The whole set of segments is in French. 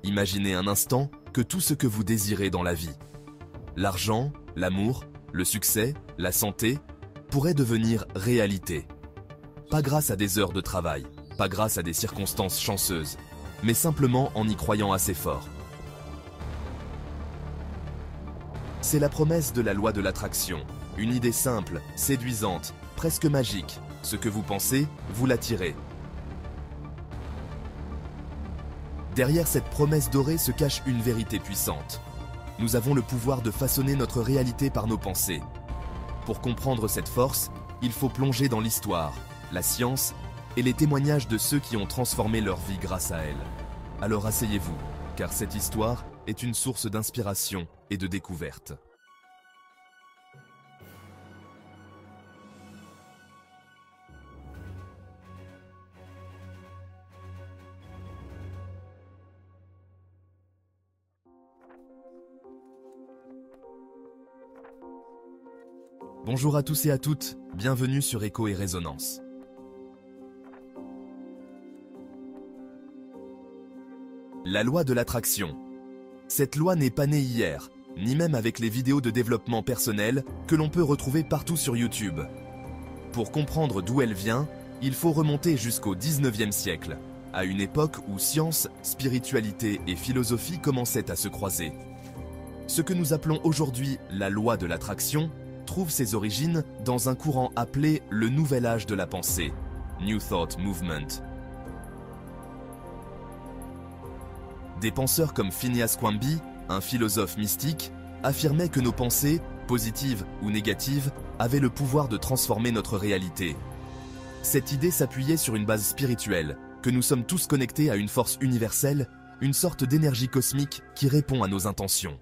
Imaginez un instant que tout ce que vous désirez dans la vie, l'argent, l'amour, le succès, la santé, pourrait devenir réalité. Pas grâce à des heures de travail, pas grâce à des circonstances chanceuses, mais simplement en y croyant assez fort. C'est la promesse de la loi de l'attraction, une idée simple, séduisante, presque magique. Ce que vous pensez, vous l'attirez. Derrière cette promesse dorée se cache une vérité puissante. Nous avons le pouvoir de façonner notre réalité par nos pensées. Pour comprendre cette force, il faut plonger dans l'histoire, la science et les témoignages de ceux qui ont transformé leur vie grâce à elle. Alors asseyez-vous, car cette histoire est une source d'inspiration et de découverte. Bonjour à tous et à toutes, bienvenue sur Écho et Résonance. La loi de l'attraction. Cette loi n'est pas née hier, ni même avec les vidéos de développement personnel que l'on peut retrouver partout sur YouTube. Pour comprendre d'où elle vient, il faut remonter jusqu'au 19e siècle, à une époque où science, spiritualité et philosophie commençaient à se croiser. Ce que nous appelons aujourd'hui la loi de l'attraction trouve ses origines dans un courant appelé le Nouvel Âge de la pensée, New Thought Movement. Des penseurs comme Phineas Quamby, un philosophe mystique, affirmaient que nos pensées, positives ou négatives, avaient le pouvoir de transformer notre réalité. Cette idée s'appuyait sur une base spirituelle, que nous sommes tous connectés à une force universelle, une sorte d'énergie cosmique qui répond à nos intentions.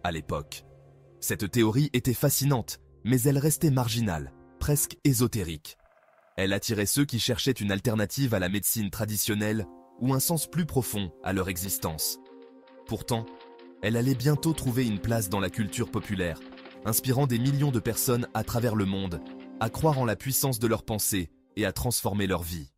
À l'époque, cette théorie était fascinante, mais elle restait marginale, presque ésotérique. Elle attirait ceux qui cherchaient une alternative à la médecine traditionnelle ou un sens plus profond à leur existence. Pourtant, elle allait bientôt trouver une place dans la culture populaire, inspirant des millions de personnes à travers le monde à croire en la puissance de leurs pensées et à transformer leur vie.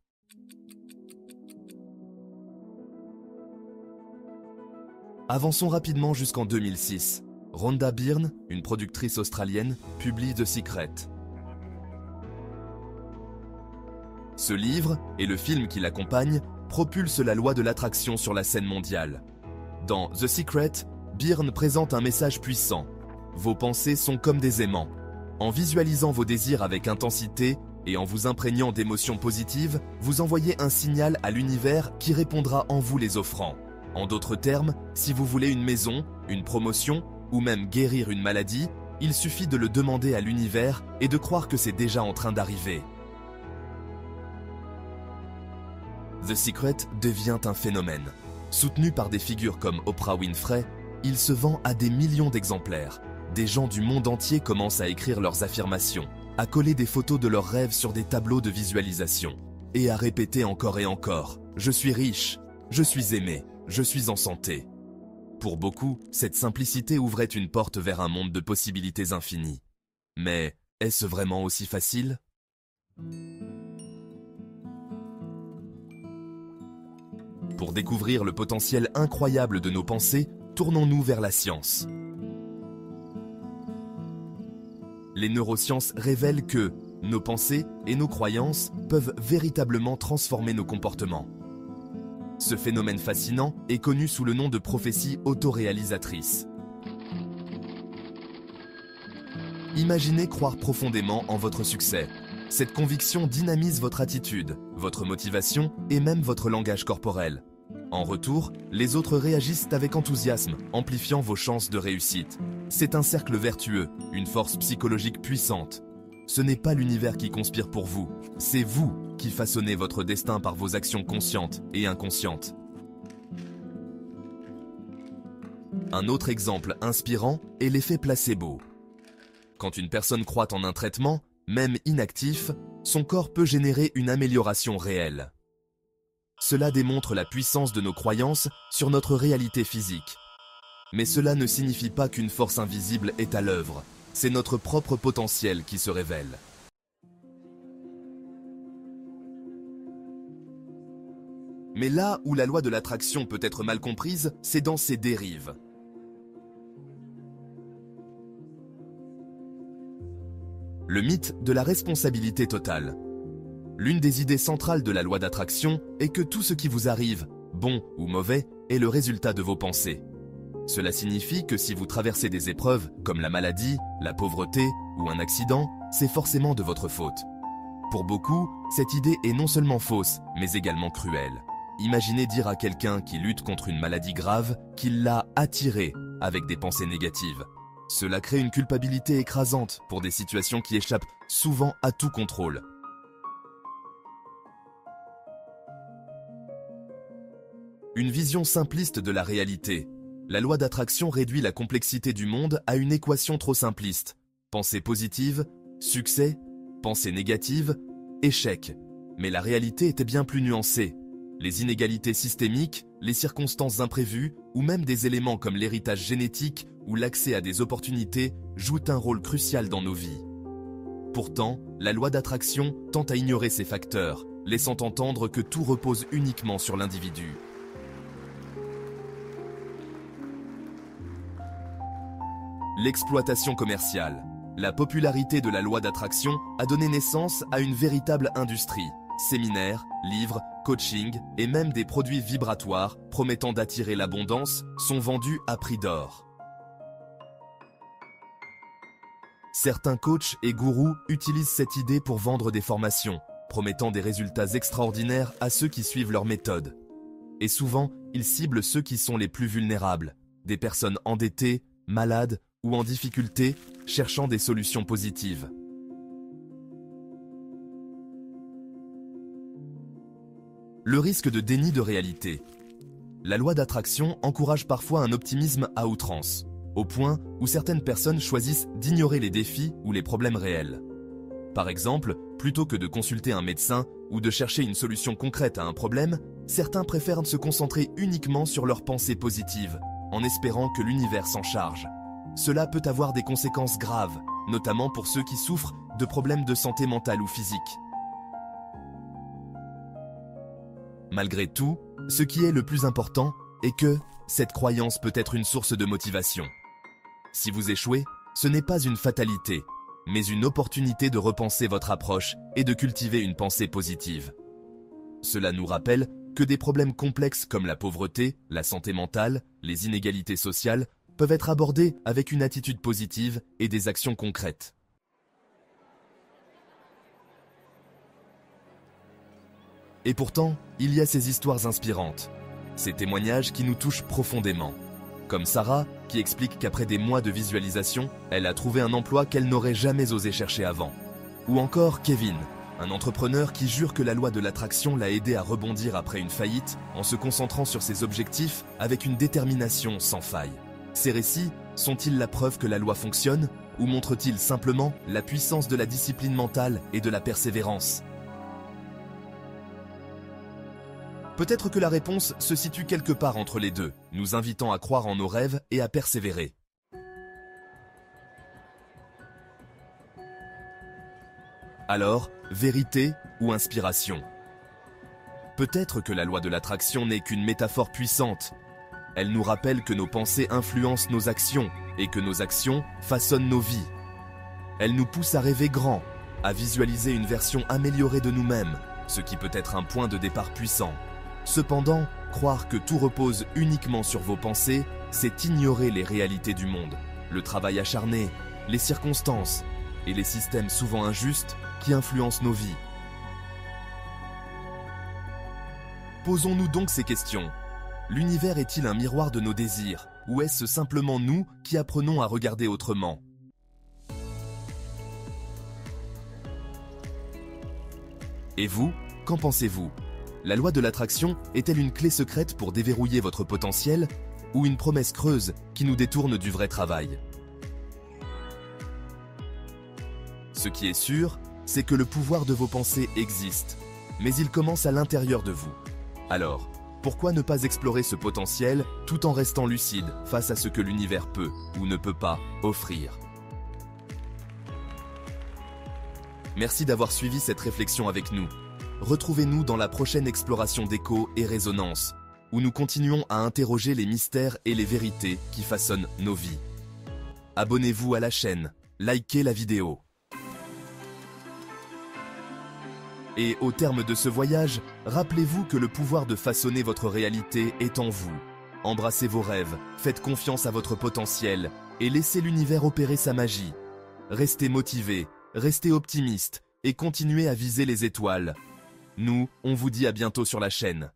Avançons rapidement jusqu'en 2006. Rhonda Byrne, une productrice australienne, publie The Secret. Ce livre, et le film qui l'accompagne, propulsent la loi de l'attraction sur la scène mondiale. Dans The Secret, Byrne présente un message puissant. Vos pensées sont comme des aimants. En visualisant vos désirs avec intensité et en vous imprégnant d'émotions positives, vous envoyez un signal à l'univers qui répondra en vous les offrant. En d'autres termes, si vous voulez une maison, une promotion, ou même guérir une maladie, il suffit de le demander à l'univers et de croire que c'est déjà en train d'arriver. The Secret devient un phénomène. Soutenu par des figures comme Oprah Winfrey, il se vend à des millions d'exemplaires. Des gens du monde entier commencent à écrire leurs affirmations, à coller des photos de leurs rêves sur des tableaux de visualisation, et à répéter encore et encore « Je suis riche, je suis aimé, je suis en santé ». Pour beaucoup, cette simplicité ouvrait une porte vers un monde de possibilités infinies. Mais est-ce vraiment aussi facile ? Pour découvrir le potentiel incroyable de nos pensées, tournons-nous vers la science. Les neurosciences révèlent que nos pensées et nos croyances peuvent véritablement transformer nos comportements. Ce phénomène fascinant est connu sous le nom de prophétie autoréalisatrice. Imaginez croire profondément en votre succès. Cette conviction dynamise votre attitude, votre motivation et même votre langage corporel. En retour, les autres réagissent avec enthousiasme, amplifiant vos chances de réussite. C'est un cercle vertueux, une force psychologique puissante. Ce n'est pas l'univers qui conspire pour vous, c'est vous qui façonnez votre destin par vos actions conscientes et inconscientes. Un autre exemple inspirant est l'effet placebo. Quand une personne croit en un traitement, même inactif, son corps peut générer une amélioration réelle. Cela démontre la puissance de nos croyances sur notre réalité physique. Mais cela ne signifie pas qu'une force invisible est à l'œuvre. C'est notre propre potentiel qui se révèle. Mais là où la loi de l'attraction peut être mal comprise, c'est dans ses dérives. Le mythe de la responsabilité totale. L'une des idées centrales de la loi d'attraction est que tout ce qui vous arrive, bon ou mauvais, est le résultat de vos pensées. Cela signifie que si vous traversez des épreuves comme la maladie, la pauvreté ou un accident, c'est forcément de votre faute. Pour beaucoup, cette idée est non seulement fausse, mais également cruelle. Imaginez dire à quelqu'un qui lutte contre une maladie grave qu'il l'a attiré avec des pensées négatives. Cela crée une culpabilité écrasante pour des situations qui échappent souvent à tout contrôle. Une vision simpliste de la réalité. La loi d'attraction réduit la complexité du monde à une équation trop simpliste. Pensée positive, succès, pensée négative, échec. Mais la réalité était bien plus nuancée. Les inégalités systémiques, les circonstances imprévues ou même des éléments comme l'héritage génétique ou l'accès à des opportunités jouent un rôle crucial dans nos vies. Pourtant, la loi d'attraction tend à ignorer ces facteurs, laissant entendre que tout repose uniquement sur l'individu. L'exploitation commerciale. La popularité de la loi d'attraction a donné naissance à une véritable industrie. Séminaires, livres, coaching et même des produits vibratoires promettant d'attirer l'abondance sont vendus à prix d'or. Certains coachs et gourous utilisent cette idée pour vendre des formations, promettant des résultats extraordinaires à ceux qui suivent leur méthode. Et souvent, ils ciblent ceux qui sont les plus vulnérables, des personnes endettées, malades ou en difficulté, cherchant des solutions positives. Le risque de déni de réalité. La loi d'attraction encourage parfois un optimisme à outrance, au point où certaines personnes choisissent d'ignorer les défis ou les problèmes réels. Par exemple, plutôt que de consulter un médecin ou de chercher une solution concrète à un problème, certains préfèrent se concentrer uniquement sur leurs pensées positives, en espérant que l'univers s'en charge. Cela peut avoir des conséquences graves, notamment pour ceux qui souffrent de problèmes de santé mentale ou physique. Malgré tout, ce qui est le plus important est que cette croyance peut être une source de motivation. Si vous échouez, ce n'est pas une fatalité, mais une opportunité de repenser votre approche et de cultiver une pensée positive. Cela nous rappelle que des problèmes complexes comme la pauvreté, la santé mentale, les inégalités sociales peuvent être abordés avec une attitude positive et des actions concrètes. Et pourtant, il y a ces histoires inspirantes, ces témoignages qui nous touchent profondément. Comme Sarah, qui explique qu'après des mois de visualisation, elle a trouvé un emploi qu'elle n'aurait jamais osé chercher avant. Ou encore Kevin, un entrepreneur qui jure que la loi de l'attraction l'a aidé à rebondir après une faillite en se concentrant sur ses objectifs avec une détermination sans faille. Ces récits sont-ils la preuve que la loi fonctionne ou montrent-ils simplement la puissance de la discipline mentale et de la persévérance ? Peut-être que la réponse se situe quelque part entre les deux, nous invitant à croire en nos rêves et à persévérer. Alors, vérité ou inspiration ? Peut-être que la loi de l'attraction n'est qu'une métaphore puissante. Elle nous rappelle que nos pensées influencent nos actions et que nos actions façonnent nos vies. Elle nous pousse à rêver grand, à visualiser une version améliorée de nous-mêmes, ce qui peut être un point de départ puissant. Cependant, croire que tout repose uniquement sur vos pensées, c'est ignorer les réalités du monde, le travail acharné, les circonstances et les systèmes souvent injustes qui influencent nos vies. Posons-nous donc ces questions. L'univers est-il un miroir de nos désirs, ou est-ce simplement nous qui apprenons à regarder autrement ? Et vous, qu'en pensez-vous ? La loi de l'attraction est-elle une clé secrète pour déverrouiller votre potentiel ou une promesse creuse qui nous détourne du vrai travail ? Ce qui est sûr, c'est que le pouvoir de vos pensées existe, mais il commence à l'intérieur de vous. Alors, pourquoi ne pas explorer ce potentiel tout en restant lucide face à ce que l'univers peut ou ne peut pas offrir ? Merci d'avoir suivi cette réflexion avec nous. retrouvez-nous dans la prochaine exploration d'écho et résonance, où nous continuons à interroger les mystères et les vérités qui façonnent nos vies. Abonnez-vous à la chaîne, likez la vidéo. Et au terme de ce voyage, rappelez-vous que le pouvoir de façonner votre réalité est en vous. Embrassez vos rêves, faites confiance à votre potentiel et laissez l'univers opérer sa magie. Restez motivés, restez optimistes et continuez à viser les étoiles. Nous, on vous dit à bientôt sur la chaîne.